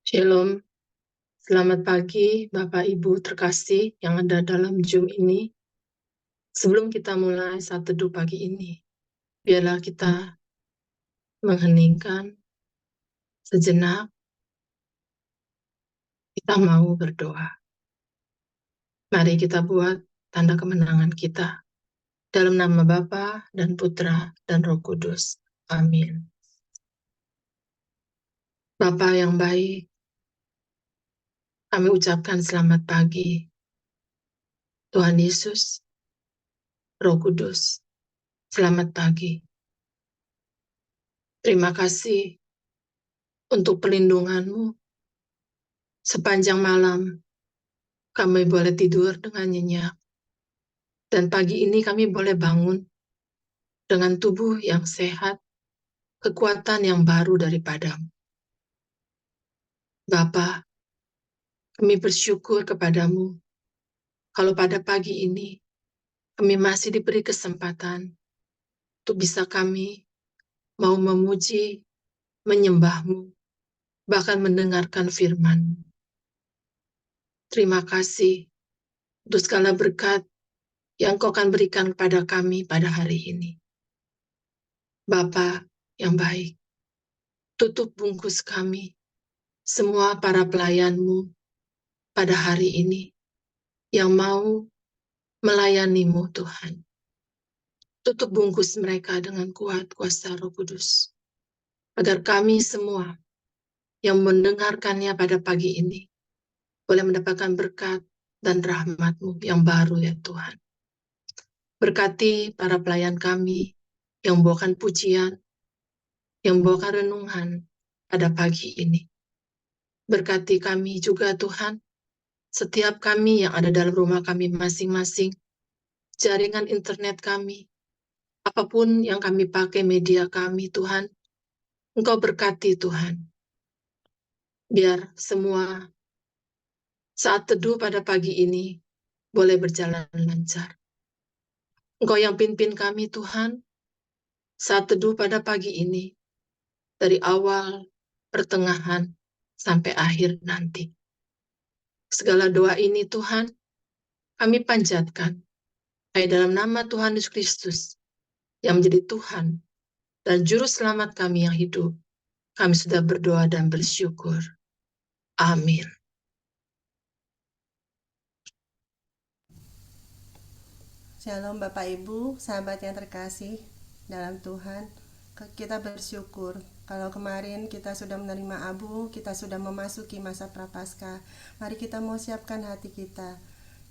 Shalom, selamat pagi Bapak Ibu terkasih yang ada dalam Zoom ini. Sebelum kita mulai saat teduh pagi ini, biarlah kita mengheningkan sejenak, kita mau berdoa. Mari kita buat tanda kemenangan kita. Dalam nama Bapa dan Putra dan Roh Kudus. Amin. Bapa yang baik, kami ucapkan selamat pagi. Tuhan Yesus, Roh Kudus, selamat pagi. Terima kasih untuk perlindungan-Mu. Sepanjang malam, kami boleh tidur dengan nyenyak. Dan pagi ini kami boleh bangun dengan tubuh yang sehat, kekuatan yang baru daripadamu. Bapa, kami bersyukur kepadamu kalau pada pagi ini kami masih diberi kesempatan untuk bisa kami mau memuji, menyembahmu, bahkan mendengarkan firman. Terima kasih untuk segala berkat yang Kau akan berikan kepada kami pada hari ini. Bapa yang baik, tutup bungkus kami, semua para pelayan-Mu pada hari ini yang mau melayani-Mu, Tuhan. Tutup bungkus mereka dengan kuat kuasa Roh Kudus, agar kami semua yang mendengarkannya pada pagi ini boleh mendapatkan berkat dan rahmat-Mu yang baru, ya Tuhan. Berkati para pelayan kami yang membawakan pujian, yang membawakan renungan pada pagi ini. Berkati kami juga, Tuhan, setiap kami yang ada dalam rumah kami masing-masing, jaringan internet kami, apapun yang kami pakai media kami, Tuhan, Engkau berkati, Tuhan. Biar semua saat teduh pada pagi ini boleh berjalan lancar. Engkau yang pimpin kami, Tuhan, saat teduh pada pagi ini, dari awal, pertengahan, sampai akhir nanti. Segala doa ini, Tuhan, kami panjatkan dalam nama Tuhan Yesus Kristus, yang menjadi Tuhan dan Juru Selamat kami yang hidup. Kami sudah berdoa dan bersyukur. Amin. Shalom Bapak Ibu, sahabat yang terkasih dalam Tuhan. Kita bersyukur kalau kemarin kita sudah menerima abu, kita sudah memasuki masa prapaskah. Mari kita mau siapkan hati kita.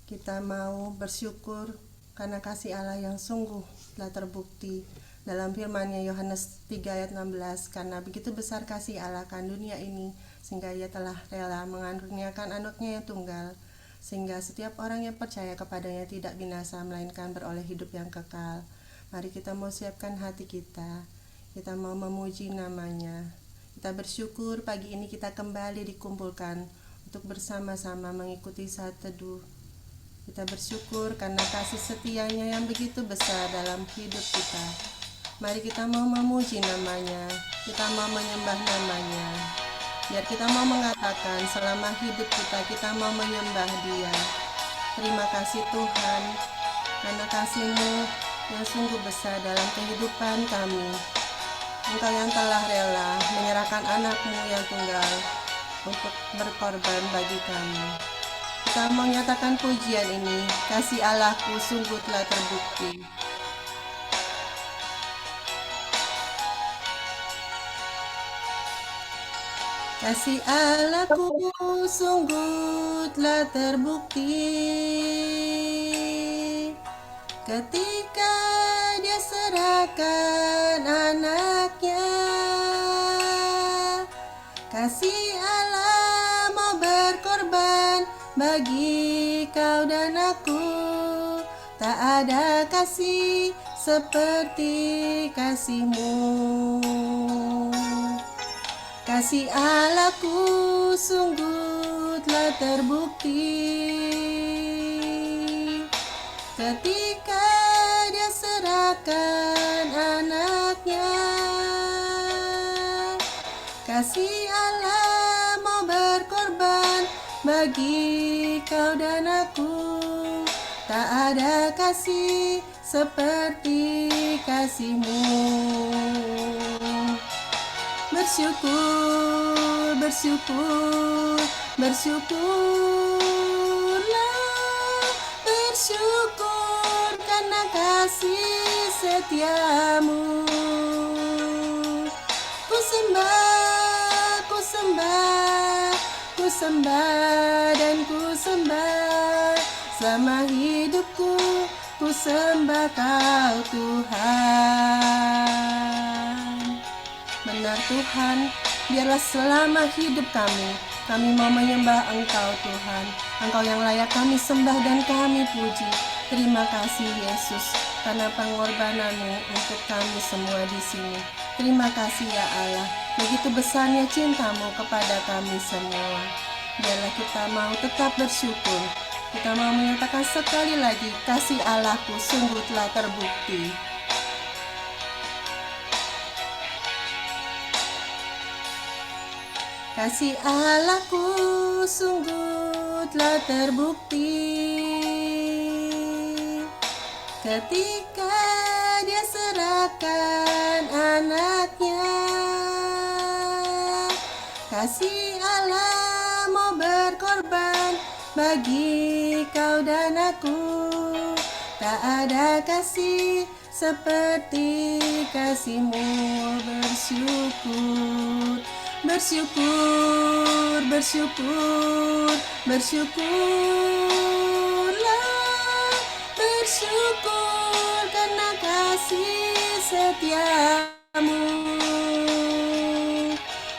Kita mau bersyukur karena kasih Allah yang sungguh telah terbukti dalam firman-Nya Yohanes 3 ayat 16. Karena begitu besar kasih Allah akan dunia ini, sehingga Ia telah rela mengaruniakan anaknya yang tunggal, sehingga setiap orang yang percaya kepadanya tidak binasa melainkan beroleh hidup yang kekal. Mari kita mau siapkan hati kita. Kita mau memuji namanya. Kita bersyukur pagi ini kita kembali dikumpulkan untuk bersama-sama mengikuti saat teduh. Kita bersyukur karena kasih setianya yang begitu besar dalam hidup kita. Mari kita mau memuji namanya. Kita mau menyembah namanya. Biar kita mau mengatakan selama hidup kita mau menyembah Dia. Terima kasih Tuhan, karena kasih-Mu yang sungguh besar dalam kehidupan kami. Engkau yang telah rela menyerahkan anak-Mu yang tunggal untuk berkorban bagi kami. Kita menyatakan pujian ini, kasih Allah-Ku sungguh telah terbukti. Kasih Allah-Ku sungguh telah terbukti ketika Dia serahkan anaknya. Kasih Allah mau berkorban bagi kau dan aku. Tak ada kasih seperti kasih-Mu. Kasih Allah-Ku sungguh telah terbukti ketika Dia serahkan anaknya. Kasih Allah mau bagi kau dan aku. Tak ada kasih seperti kasih-Mu. Bersyukur, bersyukur, bersyukurlah, bersyukur karena kasih setia-Mu. Ku sembah, ku sembah, ku sembah dan ku sembah. Selama hidupku, ku sembah Kau Tuhan. Benar Tuhan, biarlah selama hidup kami mau menyembah Engkau Tuhan. Engkau yang layak kami sembah dan kami puji. Terima kasih Yesus, karena pengorbanan-Mu untuk kami semua di sini. Terima kasih ya Allah, begitu besarnya cinta-Mu kepada kami semua. Biarlah kita mau tetap bersyukur. Kita mau menyatakan sekali lagi, kasih Allahku sungguh telah terbukti. Kasih Allahku sungguh telah terbukti ketika Dia serahkan anaknya. Kasih Allah mau berkorban bagi kau dan aku. Tak ada kasih seperti kasih-Mu. Bersyukur, bersyukur, bersyukur, bersyukurlah, bersyukur karena kasih setia-Mu.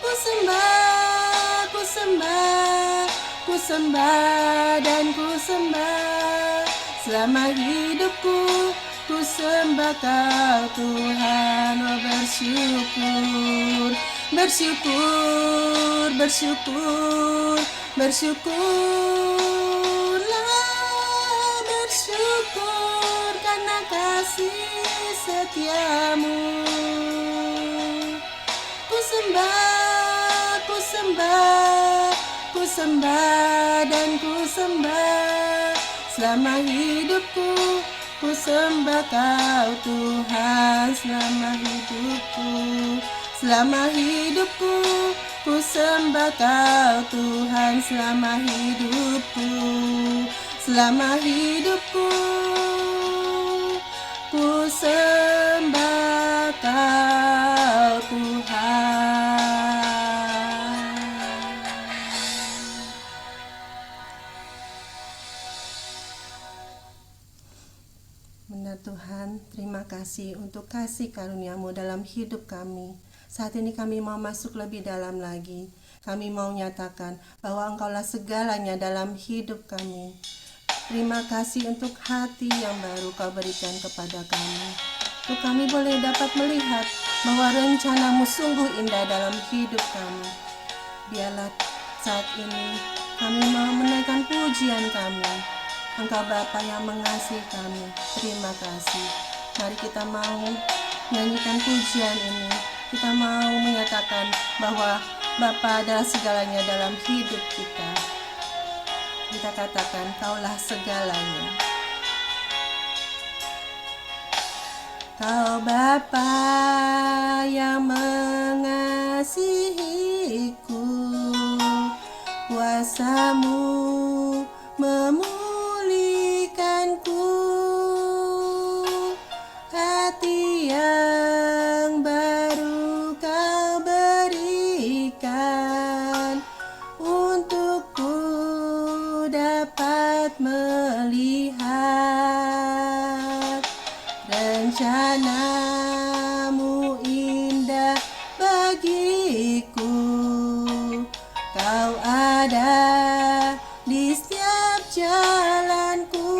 Ku sembah, ku sembah, ku sembah dan ku sembah. Selama hidupku, ku sembah Kau Tuhan. Oh bersyukur, bersyukur, bersyukur, bersyukurlah, bersyukur karena kasih setia-Mu. Ku sembah, ku sembah, ku sembah dan ku sembah. Selama hidupku, ku sembah Kau Tuhan. Selama hidupku, selama hidupku, ku sembah Kau Tuhan. Selama hidupku, selama hidupku, ku sembah Kau Tuhan. Benar Tuhan, terima kasih untuk kasih karunia-Mu dalam hidup kami. Saat ini kami mau masuk lebih dalam lagi. Kami mau nyatakan bahwa Engkaulah segalanya dalam hidup kami. Terima kasih untuk hati yang baru Kau berikan kepada kami. Untuk kami boleh dapat melihat bahwa rencana-Mu sungguh indah dalam hidup kami. Biarlah saat ini kami mau menaikkan pujian kami. Engkau Bapa yang mengasihi kami. Terima kasih. Mari kita mau nyanyikan pujian ini. Kita mau menyatakan bahwa Bapa adalah segalanya dalam hidup kita. Kita katakan, Kaulah segalanya. Kau Bapa yang mengasihiku, kuasa-Mu memulihkanku, hati yang baru Kau berikan, untukku dapat melihat rencana-Mu indah bagiku. Kau ada di setiap jalanku,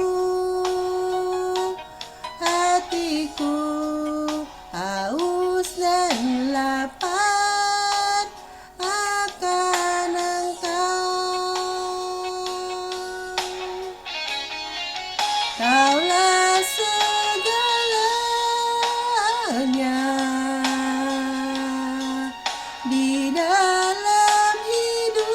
hatiku haus dan lapar akan Engkau. Kaulah segalanya di dalam hidupku.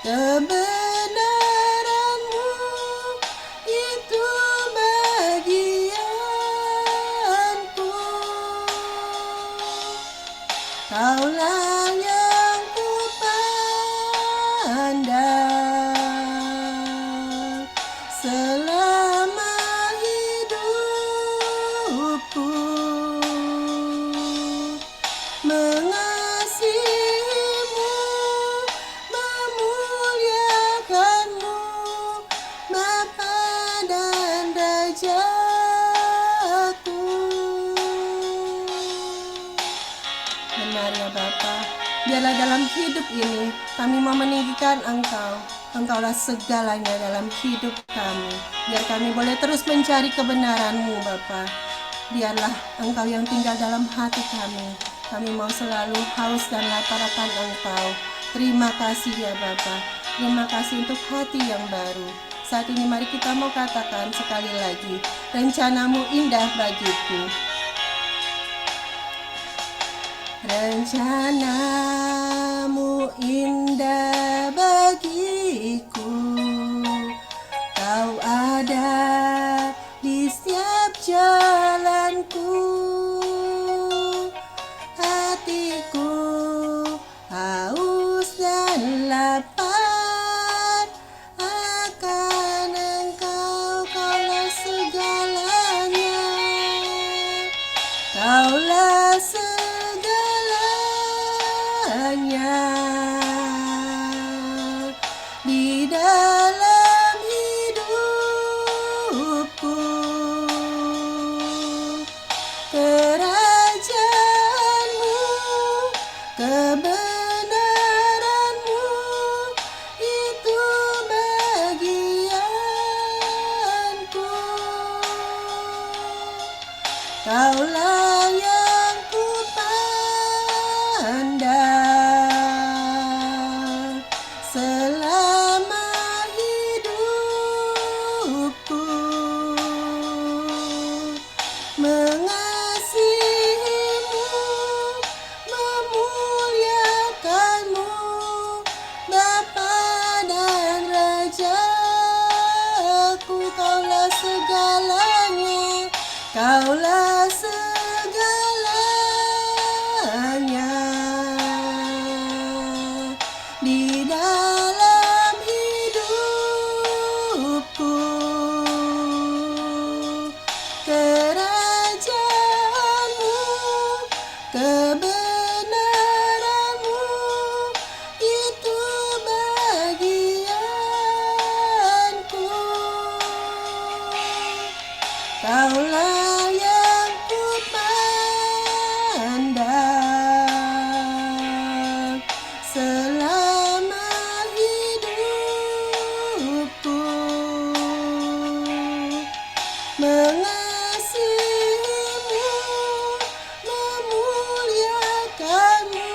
Kebenaran-Mu itu bagianku. Kaulah yang kupandang selama hidupku. Mengasihimu, memuliakanmu, Bapa dan Rajaku. Benar ya Bapa, biarlah dalam hidup ini kami mau meninggikan Engkau. Engkaulah segalanya dalam hidup kami. Biar kami boleh terus mencari kebenaran-Mu Bapa. Biarlah Engkau yang tinggal dalam hati kami. Kami mau selalu haus dan lapar akan Engkau. Terima kasih ya Bapa. Terima kasih untuk hati yang baru. Saat ini mari kita mau katakan sekali lagi, rencana-Mu indah bagiku. Rencana-Mu indah bagiku. Kau ada di setiap jalanku. Hatiku haus dan lapar akan Engkau. Kaulah segalanya. Kaulah segalanya di dalam hidupku. Kerajaan-Mu, kebenaran-Mu itu bagianku. Kaulah yang kupandang selama hidupku. Mengasihimu, memuliakanmu, Bapa dan Rajaku. Kaulah segalanya. Kaulah segalanya di dalam hidupku. Kerajaan-Mu, kebenaran-Mu itu bagianku. Kaulah yang kupandang selama hidupku. Mengasihimu, memuliakanmu,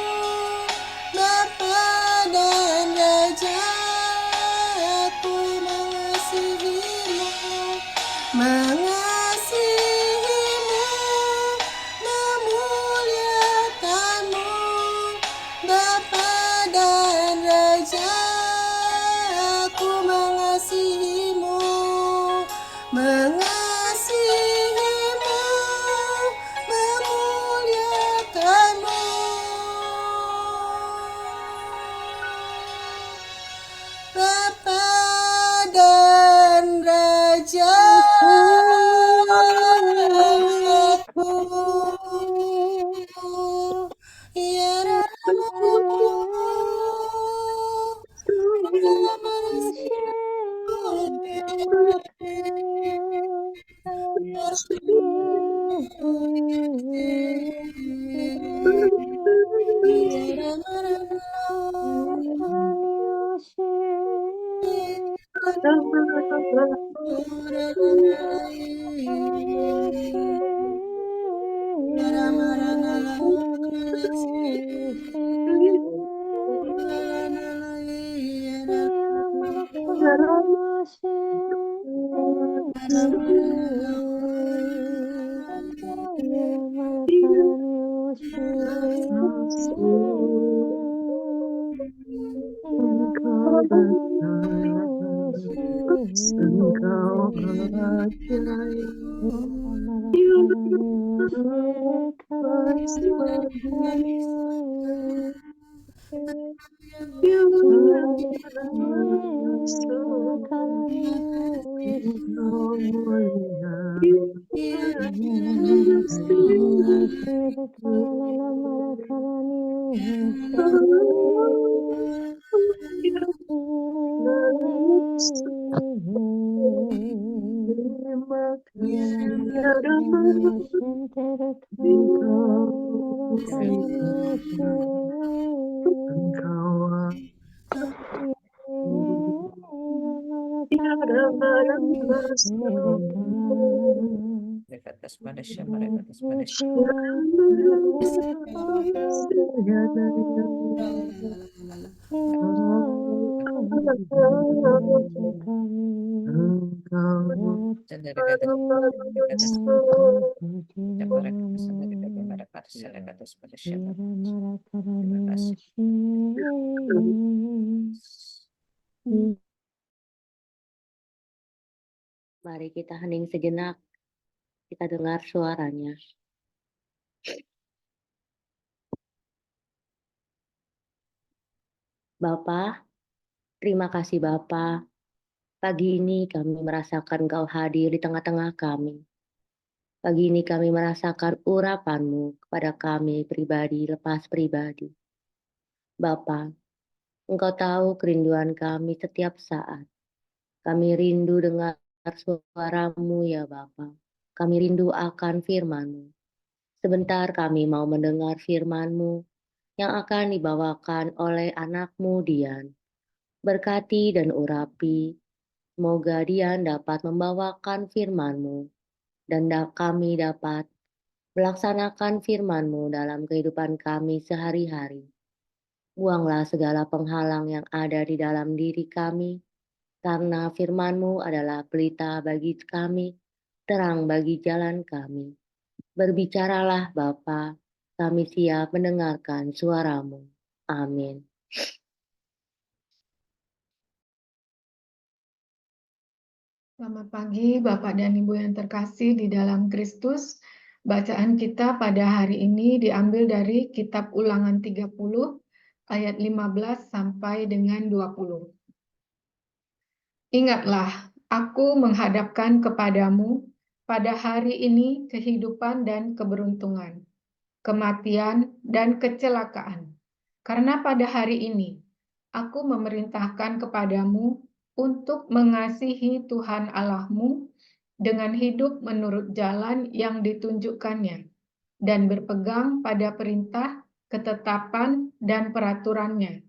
Bapa dan Rajaku. Mengasihimu, memuliakanmu, Bapa dan Rajaku. Mengasihimu, mengasihimu, memuliakanmu, Bapa dan Rajaku. Ya Ramaku, ya Engkau ajaib, Mari kita hening sejenak, kita dengar suaranya. Bapa, terima kasih Bapa. Pagi ini kami merasakan Kau hadir di tengah-tengah kami. Pagi ini kami merasakan urapan-Mu kepada kami pribadi lepas pribadi. Bapa, Engkau tahu kerinduan kami setiap saat. Kami rindu dengar suara-Mu ya Bapa. Kami rindu akan firman-Mu. Sebentar kami mau mendengar firman-Mu yang akan dibawakan oleh anak-Mu Dian. Berkati dan urapi, semoga Dian dapat membawakan firman-Mu dan kami dapat melaksanakan firman-Mu dalam kehidupan kami sehari-hari. Buanglah segala penghalang yang ada di dalam diri kami, karena firman-Mu adalah pelita bagi kami, terang bagi jalan kami. Berbicaralah Bapa, kami siap mendengarkan suara-Mu. Amin. Selamat pagi Bapak dan Ibu yang terkasih di dalam Kristus. Bacaan kita pada hari ini diambil dari kitab Ulangan 30 ayat 15 sampai dengan 20. Ingatlah, aku menghadapkan kepadamu pada hari ini kehidupan dan keberuntungan, kematian dan kecelakaan. Karena pada hari ini aku memerintahkan kepadamu untuk mengasihi Tuhan Allahmu dengan hidup menurut jalan yang ditunjukkannya dan berpegang pada perintah, ketetapan, dan peraturannya,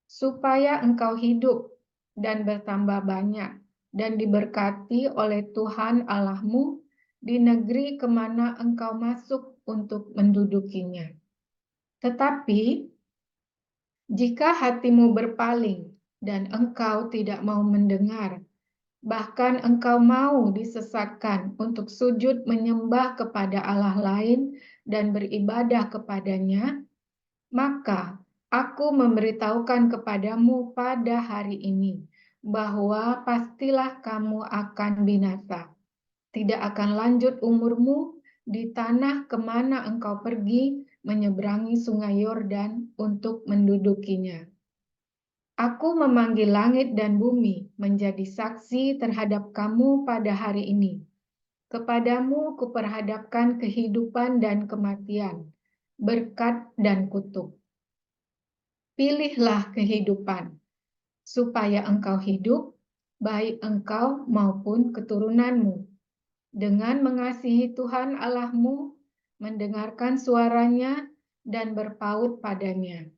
supaya engkau hidup dan bertambah banyak dan diberkati oleh Tuhan Allahmu di negeri kemana engkau masuk untuk mendudukinya. Tetapi jika hatimu berpaling dan engkau tidak mau mendengar, bahkan engkau mau disesatkan untuk sujud menyembah kepada Allah lain dan beribadah kepadanya, maka aku memberitahukan kepadamu pada hari ini bahwa pastilah kamu akan binasa. Tidak akan lanjut umurmu di tanah kemana engkau pergi menyeberangi sungai Yordan untuk mendudukinya. Aku memanggil langit dan bumi menjadi saksi terhadap kamu pada hari ini. Kepadamu kuperhadapkan kehidupan dan kematian, berkat dan kutuk. Pilihlah kehidupan, supaya engkau hidup, baik engkau maupun keturunanmu, dengan mengasihi Tuhan Allahmu, mendengarkan suaranya, dan berpaut padanya.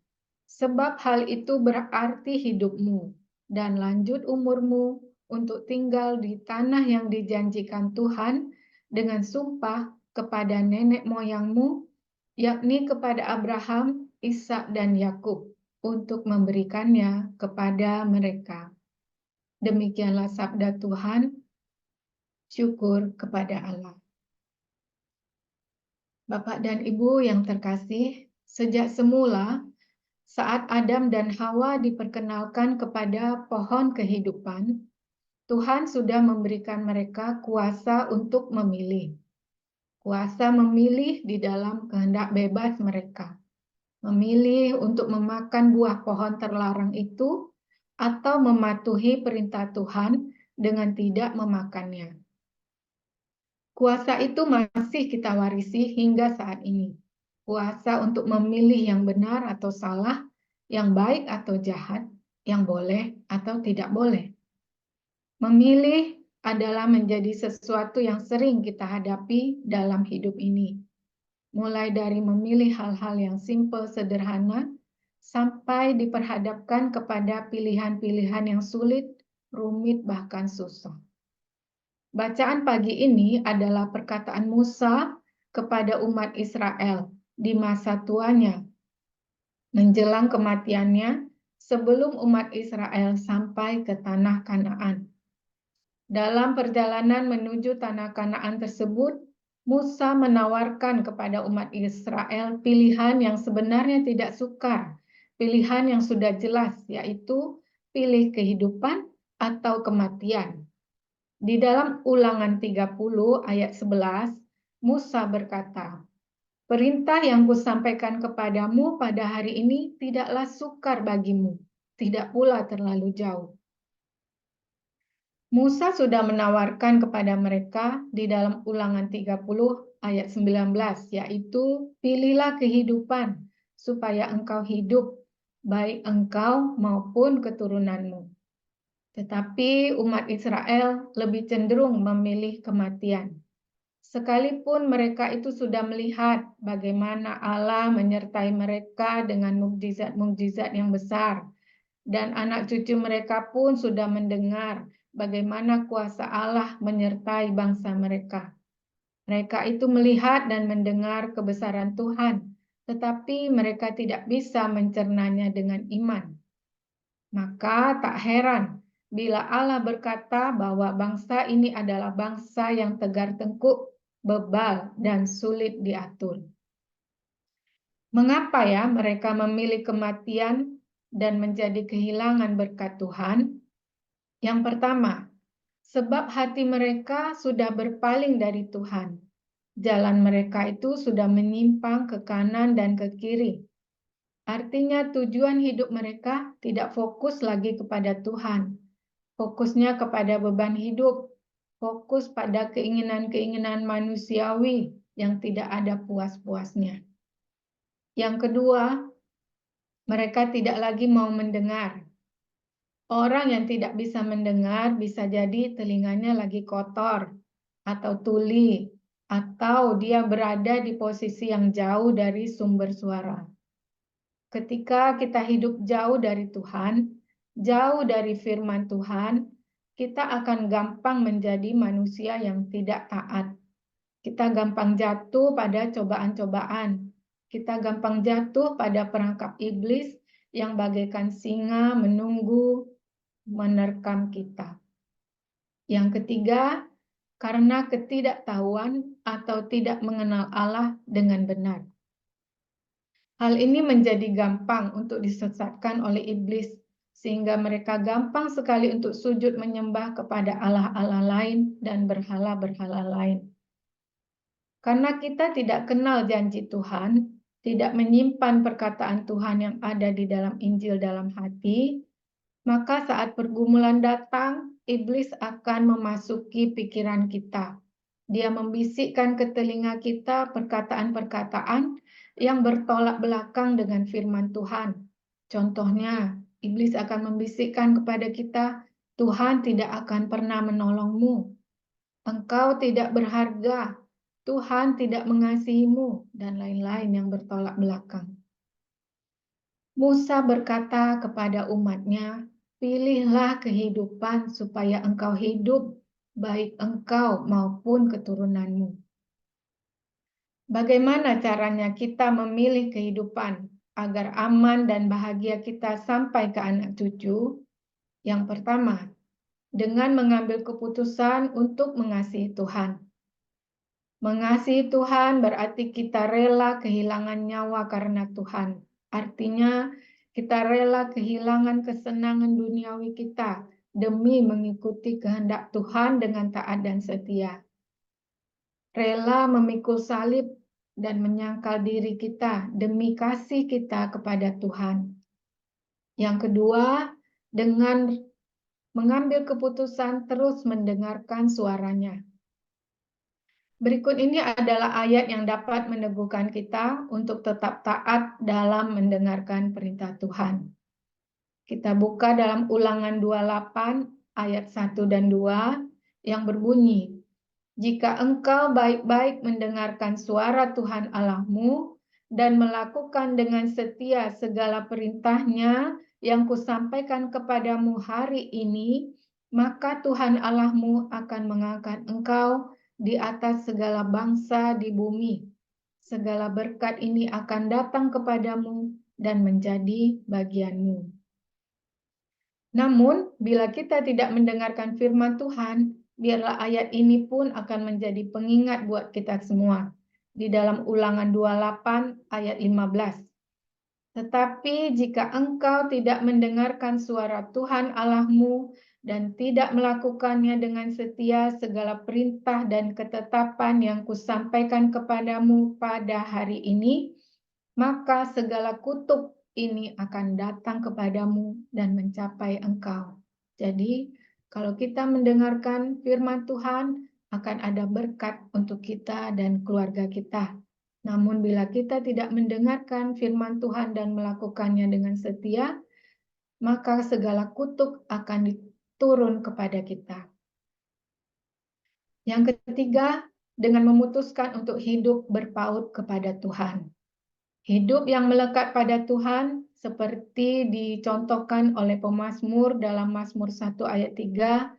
Sebab hal itu berarti hidupmu dan lanjut umurmu untuk tinggal di tanah yang dijanjikan Tuhan dengan sumpah kepada nenek moyangmu, yakni kepada Abraham, Ishak, dan Yakub, untuk memberikannya kepada mereka. Demikianlah sabda Tuhan. Syukur kepada Allah. Bapak dan Ibu yang terkasih, sejak semula Saat Adam dan Hawa diperkenalkan kepada pohon kehidupan, Tuhan sudah memberikan mereka kuasa untuk memilih. Kuasa memilih di dalam kehendak bebas mereka. Memilih untuk memakan buah pohon terlarang itu atau mematuhi perintah Tuhan dengan tidak memakannya. Kuasa itu masih kita warisi hingga saat ini. Kuasa untuk memilih yang benar atau salah, yang baik atau jahat, yang boleh atau tidak boleh. Memilih adalah menjadi sesuatu yang sering kita hadapi dalam hidup ini. Mulai dari memilih hal-hal yang simpel, sederhana, sampai diperhadapkan kepada pilihan-pilihan yang sulit, rumit, bahkan susah. Bacaan pagi ini adalah perkataan Musa kepada umat Israel di masa tuanya, menjelang kematiannya sebelum umat Israel sampai ke tanah Kanaan. Dalam perjalanan menuju tanah Kanaan tersebut, Musa menawarkan kepada umat Israel pilihan yang sebenarnya tidak sukar, pilihan yang sudah jelas, yaitu pilih kehidupan atau kematian. Di dalam Ulangan 30 ayat 11, Musa berkata, "Perintah yang kusampaikan kepadamu pada hari ini tidaklah sukar bagimu, tidak pula terlalu jauh." Musa sudah menawarkan kepada mereka di dalam Ulangan 30 ayat 19, yaitu pilihlah kehidupan supaya engkau hidup, baik engkau maupun keturunanmu. Tetapi umat Israel lebih cenderung memilih kematian. Sekalipun mereka itu sudah melihat bagaimana Allah menyertai mereka dengan mukjizat-mukjizat yang besar, dan anak cucu mereka pun sudah mendengar bagaimana kuasa Allah menyertai bangsa mereka. Mereka itu melihat dan mendengar kebesaran Tuhan, tetapi mereka tidak bisa mencernanya dengan iman. Maka tak heran bila Allah berkata bahwa bangsa ini adalah bangsa yang tegar tengkuk, bebal, dan sulit diatur. Mengapa ya mereka memilih kematian dan menjadi kehilangan berkat Tuhan? Yang pertama, sebab hati mereka sudah berpaling dari Tuhan. Jalan mereka itu sudah menyimpang ke kanan dan ke kiri. Artinya tujuan hidup mereka tidak fokus lagi kepada Tuhan. Fokusnya kepada beban hidup, fokus pada keinginan-keinginan manusiawi yang tidak ada puas-puasnya. Yang kedua, mereka tidak lagi mau mendengar. Orang yang tidak bisa mendengar bisa jadi telinganya lagi kotor atau tuli, atau dia berada di posisi yang jauh dari sumber suara. Ketika kita hidup jauh dari Tuhan, jauh dari firman Tuhan, kita akan gampang menjadi manusia yang tidak taat. Kita gampang jatuh pada cobaan-cobaan. Kita gampang jatuh pada perangkap iblis yang bagaikan singa menunggu menerkam kita. Yang ketiga, karena ketidaktahuan atau tidak mengenal Allah dengan benar. Hal ini menjadi gampang untuk disesatkan oleh iblis, sehingga mereka gampang sekali untuk sujud menyembah kepada Allah-Allah lain dan berhala-berhala lain. Karena kita tidak kenal janji Tuhan, tidak menyimpan perkataan Tuhan yang ada di dalam Injil dalam hati, maka saat pergumulan datang, iblis akan memasuki pikiran kita. Dia membisikkan ke telinga kita perkataan-perkataan yang bertolak belakang dengan firman Tuhan. Contohnya, iblis akan membisikkan kepada kita, Tuhan tidak akan pernah menolongmu. Engkau tidak berharga. Tuhan tidak mengasihimu, dan lain-lain yang bertolak belakang. Musa berkata kepada umatnya, "Pilihlah kehidupan supaya engkau hidup, baik engkau maupun keturunanmu." Bagaimana caranya kita memilih kehidupan agar aman dan bahagia kita sampai ke anak cucu? Yang pertama, dengan mengambil keputusan untuk mengasihi Tuhan. Mengasihi Tuhan berarti kita rela kehilangan nyawa karena Tuhan. Artinya, Kita rela kehilangan kesenangan duniawi kita demi mengikuti kehendak Tuhan dengan taat dan setia. Rela memikul salib dan menyangkal diri kita demi kasih kita kepada Tuhan. Yang kedua, dengan mengambil keputusan terus mendengarkan suaranya. Berikut ini adalah ayat yang dapat meneguhkan kita untuk tetap taat dalam mendengarkan perintah Tuhan. Kita buka dalam Ulangan 28 ayat 1 dan 2 yang berbunyi, "Jika engkau baik-baik mendengarkan suara Tuhan Allahmu dan melakukan dengan setia segala perintahnya yang kusampaikan kepadamu hari ini, maka Tuhan Allahmu akan mengangkat engkau di atas segala bangsa di bumi. Segala berkat ini akan datang kepadamu dan menjadi bagianmu." Namun, bila kita tidak mendengarkan firman Tuhan, biarlah ayat ini pun akan menjadi pengingat buat kita semua. Di dalam Ulangan 28 ayat 15. "Tetapi jika engkau tidak mendengarkan suara Tuhan Allahmu dan tidak melakukannya dengan setia segala perintah dan ketetapan yang kusampaikan kepadamu pada hari ini, maka segala kutuk ini akan datang kepadamu dan mencapai engkau." Jadi, kalau kita mendengarkan firman Tuhan, akan ada berkat untuk kita dan keluarga kita. Namun bila kita tidak mendengarkan firman Tuhan dan melakukannya dengan setia, maka segala kutuk akan diturun kepada kita. Yang ketiga, dengan memutuskan untuk hidup berpaut kepada Tuhan. Hidup yang melekat pada Tuhan seperti dicontohkan oleh pemazmur dalam Mazmur 1 ayat 3,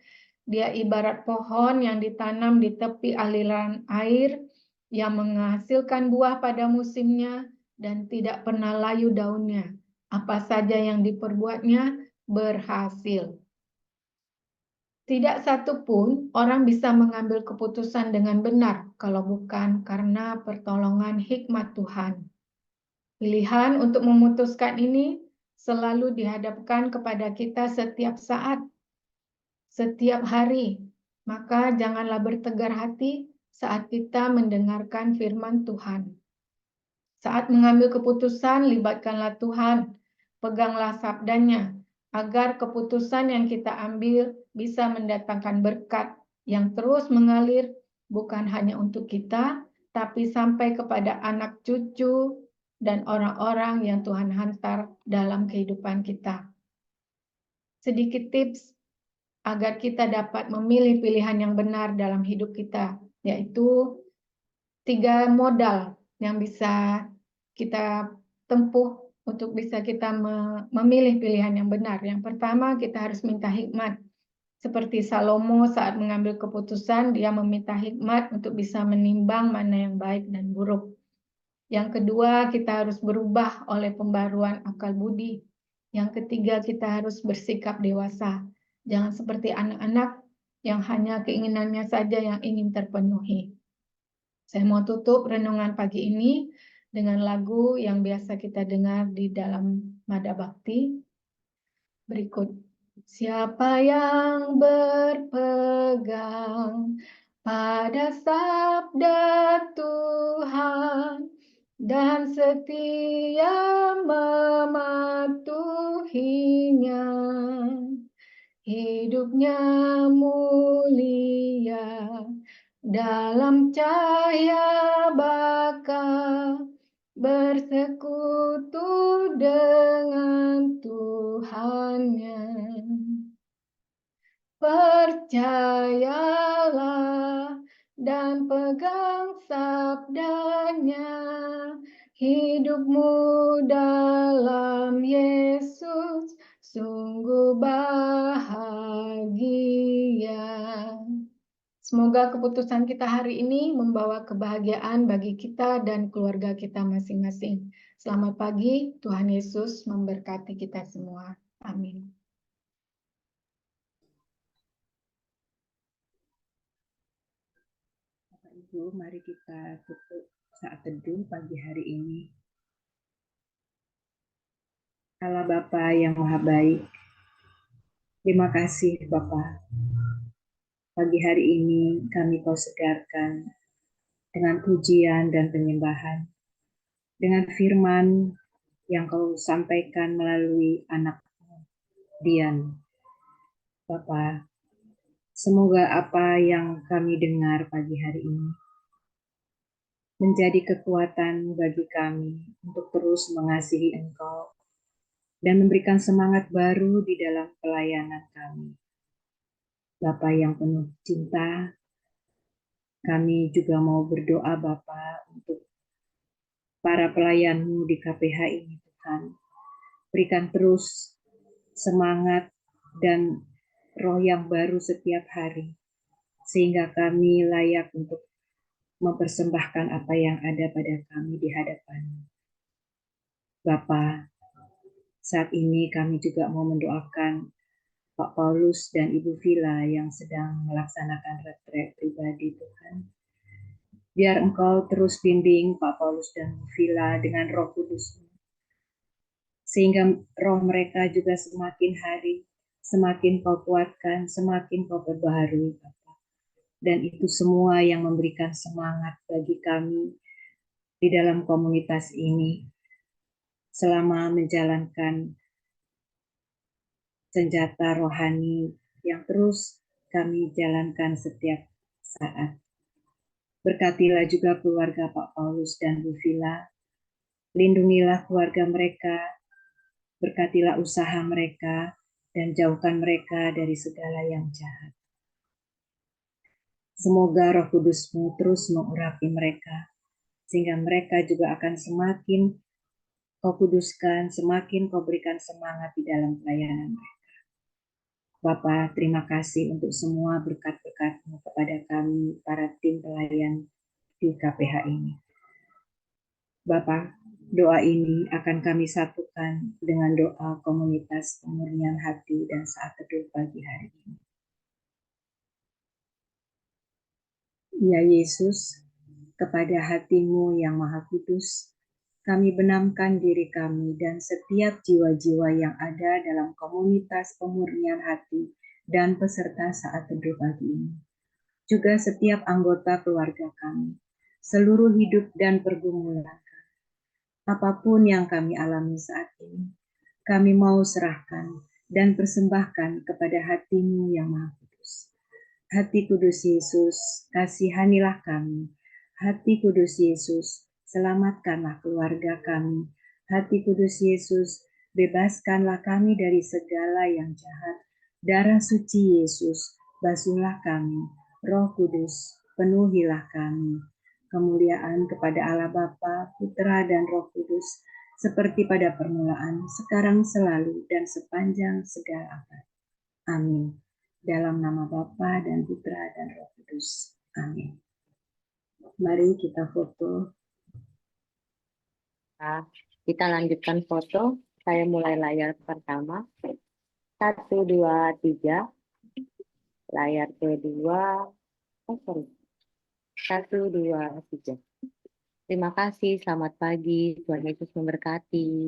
dia ibarat pohon yang ditanam di tepi aliran air yang menghasilkan buah pada musimnya dan tidak pernah layu daunnya. Apa saja yang diperbuatnya berhasil. Tidak satu pun orang bisa mengambil keputusan dengan benar kalau bukan karena pertolongan hikmat Tuhan. Pilihan untuk memutuskan ini selalu dihadapkan kepada kita setiap saat, setiap hari. Maka janganlah bertegar hati saat kita mendengarkan firman Tuhan. Saat mengambil keputusan, libatkanlah Tuhan, peganglah sabdanya, agar keputusan yang kita ambil bisa mendatangkan berkat yang terus mengalir, bukan hanya untuk kita, tapi sampai kepada anak cucu dan orang-orang yang Tuhan hantar dalam kehidupan kita. Sedikit tips agar kita dapat memilih pilihan yang benar dalam hidup kita, yaitu 3 modal yang bisa kita tempuh untuk bisa kita memilih pilihan yang benar. Yang pertama, kita harus minta hikmat. Seperti Salomo saat mengambil keputusan, dia meminta hikmat untuk bisa menimbang mana yang baik dan buruk. Yang kedua, kita harus berubah oleh pembaruan akal budi. Yang ketiga, kita harus bersikap dewasa. Jangan seperti anak-anak yang hanya keinginannya saja yang ingin terpenuhi. Saya mau tutup renungan pagi ini dengan lagu yang biasa kita dengar di dalam Mada Bakti. Berikut. Siapa yang berpegang pada sabda Tuhan dan setia mematuhinya, hidupnya mulia dalam cahaya baka, bersekutu dengan Tuhannya. Percayalah dan pegang sabdanya, hidupmu dalam Yesus sungguh bahagia. Semoga keputusan kita hari ini membawa kebahagiaan bagi kita dan keluarga kita masing-masing. Selamat pagi, Tuhan Yesus memberkati kita semua. Amin. Bapak Ibu, mari kita tutup saat teduh pagi hari ini. Allah Bapa yang Maha Baik, terima kasih Bapa. Pagi hari ini kami Kau segarkan dengan pujian dan penyembahan, dengan firman yang Kau sampaikan melalui anak Dian. Bapa, semoga apa yang kami dengar pagi hari ini menjadi kekuatan bagi kami untuk terus mengasihi Engkau dan memberikan semangat baru di dalam pelayanan kami. Bapa yang penuh cinta, kami juga mau berdoa Bapa untuk para pelayan-Mu di KPH ini Tuhan. Berikan terus semangat dan roh yang baru setiap hari, sehingga kami layak untuk mempersembahkan apa yang ada pada kami di hadapan Bapa. Saat ini kami juga mau mendoakan Pak Paulus dan Ibu Vila yang sedang melaksanakan retret pribadi Tuhan. Biar Engkau terus bimbing Pak Paulus dan Ibu Vila dengan Roh Kudus, sehingga roh mereka juga semakin hari semakin Kau kuatkan, semakin Kau perbaharui Bapak. Dan itu semua yang memberikan semangat bagi kami di dalam komunitas ini selama menjalankan senjata rohani yang terus kami jalankan setiap saat. Berkatilah juga keluarga Pak Paulus dan Bu Vila. Lindungilah keluarga mereka, berkatilah usaha mereka, dan jauhkan mereka dari segala yang jahat. Semoga Roh Kudus-Mu terus mengurapi mereka, sehingga mereka juga akan semakin Kau kuduskan, semakin Kau berikan semangat di dalam pelayanan mereka. Bapa, terima kasih untuk semua berkat-berkat-Mu kepada kami, para tim pelayan di KPH ini. Bapa, doa ini akan kami satukan dengan doa komunitas pemurnian hati dan saat teduh pagi hari ini. Ya Yesus, kepada hati-Mu yang Maha Kudus, kami benamkan diri kami dan setiap jiwa-jiwa yang ada dalam komunitas pemurnian hati dan peserta saat teduh pagi ini. Juga setiap anggota keluarga kami, seluruh hidup dan pergumulan. Apapun yang kami alami saat ini, kami mau serahkan dan persembahkan kepada hati-Mu yang Maha Kudus. Hati Kudus Yesus, kasihanilah kami. Hati Kudus Yesus, selamatkanlah keluarga kami. Hati Kudus Yesus, bebaskanlah kami dari segala yang jahat. Darah suci Yesus, basuhlah kami. Roh Kudus, penuhilah kami. Kemuliaan kepada Allah Bapa, Putra, dan Roh Kudus, seperti pada permulaan, sekarang, selalu, dan sepanjang segala abad. Amin. Dalam nama Bapa dan Putra dan Roh Kudus. Amin. Mari kita foto. Nah, kita lanjutkan foto. Saya mulai layar pertama. 1, 2, 3. Layar kedua. 1, 2, 3. Terima kasih. Selamat pagi. Tuhan Yesus memberkati.